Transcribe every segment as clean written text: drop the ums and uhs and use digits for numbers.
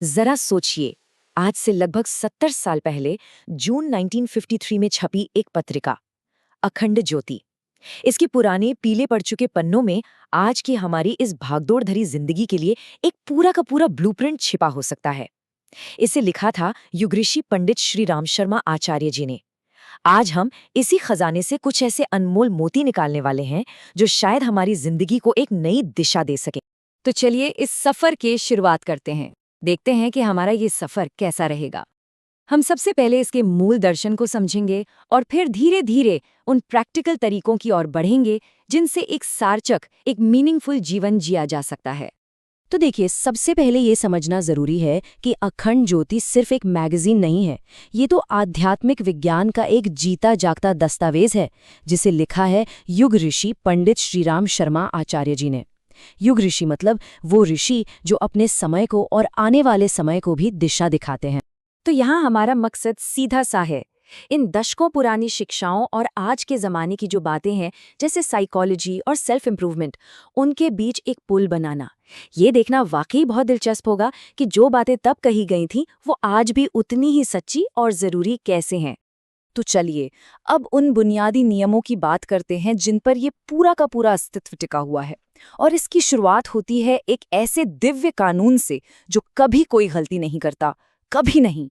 जरा सोचिए, आज से लगभग 70 साल पहले जून 1953 में छपी एक पत्रिका अखंड ज्योति। इसके पुराने पीले पड़ चुके पन्नों में आज की हमारी इस भागदौड़ भरी जिंदगी के लिए एक पूरा का पूरा ब्लूप्रिंट छिपा हो सकता है। इसे लिखा था युगऋषि पंडित श्री राम शर्मा आचार्य जी ने। आज हम इसी खजाने से कुछ ऐसे अनमोल मोती निकालने वाले हैं जो शायद हमारी जिंदगी को एक नई दिशा दे सके। तो चलिए इस सफर की शुरुआत करते हैं। देखते हैं कि हमारा ये सफर कैसा रहेगा। हम सबसे पहले इसके मूल दर्शन को समझेंगे और फिर धीरे धीरे उन प्रैक्टिकल तरीकों की ओर बढ़ेंगे जिनसे एक सार्थक, एक मीनिंगफुल जीवन जिया जा सकता है। तो देखिए, सबसे पहले ये समझना जरूरी है कि अखंड ज्योति सिर्फ एक मैगजीन नहीं है। ये तो आध्यात्मिक विज्ञान का एक जीता जागता दस्तावेज है, जिसे लिखा है युग ऋषि पंडित श्रीराम शर्मा आचार्य जी ने। युग ऋषि मतलब वो ऋषि जो अपने समय को और आने वाले समय को भी दिशा दिखाते हैं। तो यहाँ हमारा मकसद सीधा सा है, इन दशकों पुरानी शिक्षाओं और आज के ज़माने की जो बातें हैं, जैसे साइकोलॉजी और सेल्फ इम्प्रूवमेंट, उनके बीच एक पुल बनाना। ये देखना वाकई बहुत दिलचस्प होगा कि जो बातें तब कही गई थीं वो आज भी उतनी ही सच्ची और ज़रूरी कैसे हैं। तो चलिए अब उन बुनियादी नियमों की बात करते हैं जिन पर ये पूरा का पूरा अस्तित्व टिका हुआ है। और इसकी शुरुआत होती है एक ऐसे दिव्य कानून से जो कभी कोई गलती नहीं करता, कभी नहीं।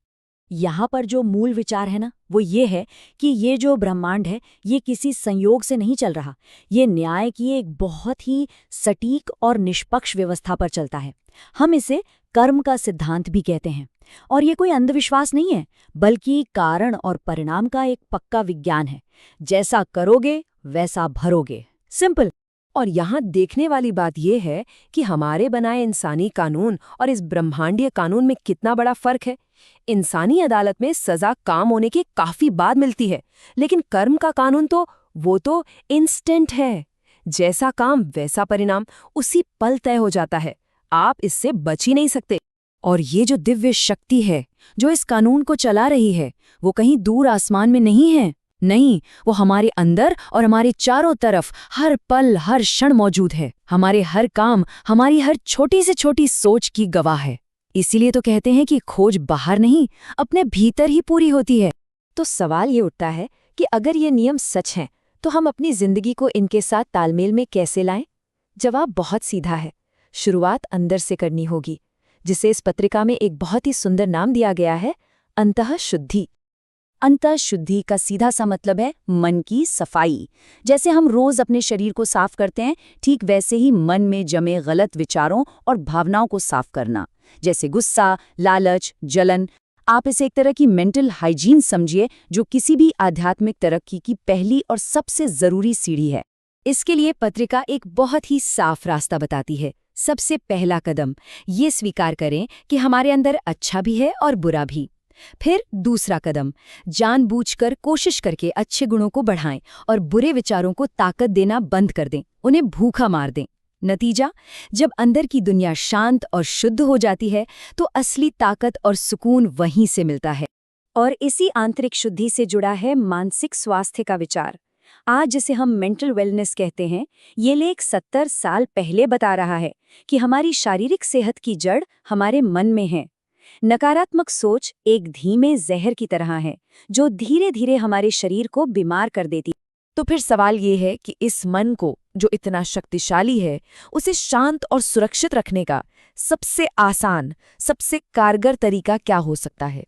यहाँ पर जो मूल विचार है ना, वो ये है कि ये जो ब्रह्मांड है ये किसी संयोग से नहीं चल रहा। ये न्याय की एक बहुत ही सटीक और निष्पक्ष व्यवस्था पर चलता है। हम इसे कर्म का सिद्धांत भी कहते हैं। और ये कोई अंधविश्वास नहीं है, बल्कि कारण और परिणाम का एक पक्का विज्ञान है। जैसा करोगे वैसा भरोगे, सिंपल। और यहाँ देखने वाली बात यह है कि हमारे बनाए इंसानी कानून और इस ब्रह्मांडीय कानून में कितना बड़ा फर्क है। इंसानी अदालत में सजा काम होने के काफी बाद मिलती है, लेकिन कर्म का कानून तो वो तो इंस्टेंट है। जैसा काम वैसा परिणाम उसी पल तय हो जाता है। आप इससे बच ही नहीं सकते। और ये जो दिव्य शक्ति है जो इस कानून को चला रही है, वो कहीं दूर आसमान में नहीं है। नहीं, वो हमारे अंदर और हमारे चारों तरफ हर पल हर क्षण मौजूद है। हमारे हर काम, हमारी हर छोटी से छोटी सोच की गवाह है। इसीलिए तो कहते हैं कि खोज बाहर नहीं, अपने भीतर ही पूरी होती है। तो सवाल ये उठता है कि अगर ये नियम सच हैं, तो हम अपनी जिंदगी को इनके साथ तालमेल में कैसे लाएं? जवाब बहुत सीधा है। शुरुआत अंदर से करनी होगी, जिसे इस पत्रिका में एक बहुत ही सुंदर नाम दिया गया है, अंतःशुद्धि। अंतःशुद्धि का सीधा सा मतलब है मन की सफाई। जैसे हम रोज अपने शरीर को साफ करते हैं, ठीक वैसे ही मन में जमे गलत विचारों और भावनाओं को साफ करना, जैसे गुस्सा, लालच, जलन। आप इसे एक तरह की मेंटल हाइजीन समझिए, जो किसी भी आध्यात्मिक तरक्की की पहली और सबसे जरूरी सीढ़ी है। इसके लिए पत्रिका एक बहुत ही साफ रास्ता बताती है। सबसे पहला कदम ये स्वीकार करें कि हमारे अंदर अच्छा भी है और बुरा भी। फिर दूसरा कदम, जानबूझकर कोशिश करके अच्छे गुणों को बढ़ाएं और बुरे विचारों को ताकत देना बंद कर दें, उन्हें भूखा मार दें। नतीजा, जब अंदर की दुनिया शांत और शुद्ध हो जाती है तो असली ताकत और सुकून वहीं से मिलता है। और इसी आंतरिक शुद्धि से जुड़ा है मानसिक स्वास्थ्य का विचार। आज जिसे हम मेंटल वेलनेस कहते हैं, ये लेख 70 साल पहले बता रहा है कि हमारी शारीरिक सेहत की जड़ हमारे मन में है। नकारात्मक सोच एक धीमे जहर की तरह है जो धीरे धीरे हमारे शरीर को बीमार कर देती। तो फिर सवाल ये है कि इस मन को, जो इतना शक्तिशाली है, उसे शांत और सुरक्षित रखने का सबसे आसान, सबसे कारगर तरीका क्या हो सकता है?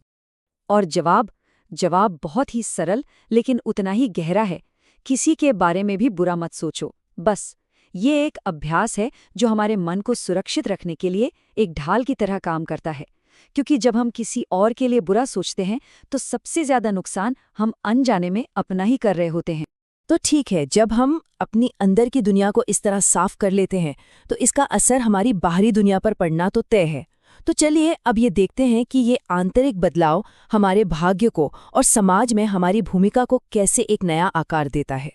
और जवाब बहुत ही सरल लेकिन उतना ही गहरा है। किसी के बारे में भी बुरा मत सोचो। बस ये एक अभ्यास है जो हमारे मन को सुरक्षित रखने के लिए एक ढाल की तरह काम करता है। क्योंकि जब हम किसी और के लिए बुरा सोचते हैं तो सबसे ज्यादा नुकसान हम अनजाने में अपना ही कर रहे होते हैं। तो ठीक है, जब हम अपनी अंदर की दुनिया को इस तरह साफ कर लेते हैं तो इसका असर हमारी बाहरी दुनिया पर पड़ना तो तय है। तो चलिए अब ये देखते हैं कि ये आंतरिक बदलाव हमारे भाग्य को और समाज में हमारी भूमिका को कैसे एक नया आकार देता है।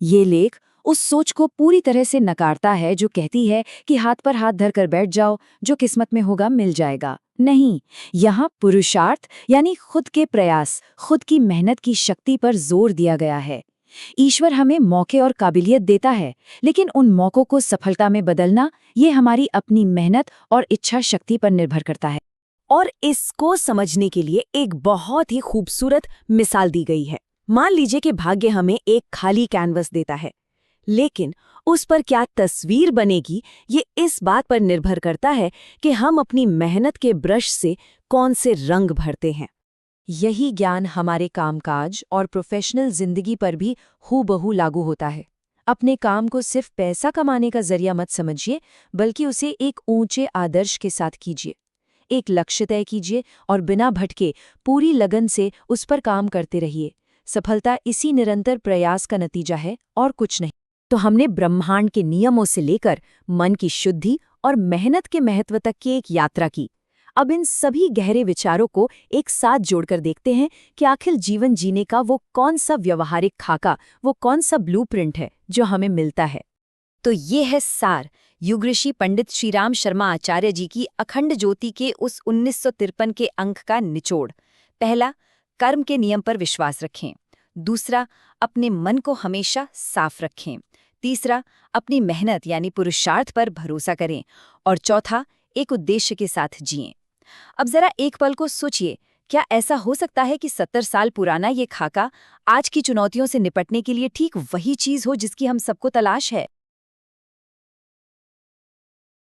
ये लेख उस सोच को पूरी तरह से नकारता है जो कहती है कि हाथ पर हाथ धरकर बैठ जाओ, जो किस्मत में होगा मिल जाएगा। नहीं, यहाँ पुरुषार्थ यानी खुद के प्रयास, खुद की मेहनत की शक्ति पर जोर दिया गया है। ईश्वर हमें मौके और काबिलियत देता है, लेकिन उन मौकों को सफलता में बदलना ये हमारी अपनी मेहनत और इच्छा शक्ति पर निर्भर करता है। और इसको समझने के लिए एक बहुत ही खूबसूरत मिसाल दी गई है। मान लीजिए कि भाग्य हमें एक खाली कैनवस देता है, लेकिन उस पर क्या तस्वीर बनेगी ये इस बात पर निर्भर करता है कि हम अपनी मेहनत के ब्रश से कौन से रंग भरते हैं। यही ज्ञान हमारे कामकाज और प्रोफेशनल जिंदगी पर भी हूबहू लागू होता है। अपने काम को सिर्फ पैसा कमाने का जरिया मत समझिए, बल्कि उसे एक ऊंचे आदर्श के साथ कीजिए। एक लक्ष्य तय कीजिए और बिना भटके पूरी लगन से उस पर काम करते रहिए। सफलता इसी निरंतर प्रयास का नतीजा है और कुछ नहीं। तो हमने ब्रह्मांड के नियमों से लेकर मन की शुद्धि और मेहनत के महत्व तक की एक यात्रा की। अब इन सभी गहरे विचारों को एक साथ जोड़कर देखते हैं कि आखिर जीवन जीने का वो कौन सा व्यवहारिक खाका, वो कौन सा ब्लूप्रिंट है जो हमें मिलता है। तो ये है सार युग ऋषि पंडित श्रीराम शर्मा आचार्य जी की अखंड ज्योति के उस 1953 के अंक का निचोड़। पहला, कर्म के नियम पर विश्वास रखें। दूसरा, अपने मन को हमेशा साफ रखें। तीसरा, अपनी मेहनत यानी पुरुषार्थ पर भरोसा करें। और चौथा, एक उद्देश्य के साथ जिएं। अब जरा एक पल को सोचिए, क्या ऐसा हो सकता है कि 70 साल पुराना ये खाका आज की चुनौतियों से निपटने के लिए ठीक वही चीज हो जिसकी हम सबको तलाश है?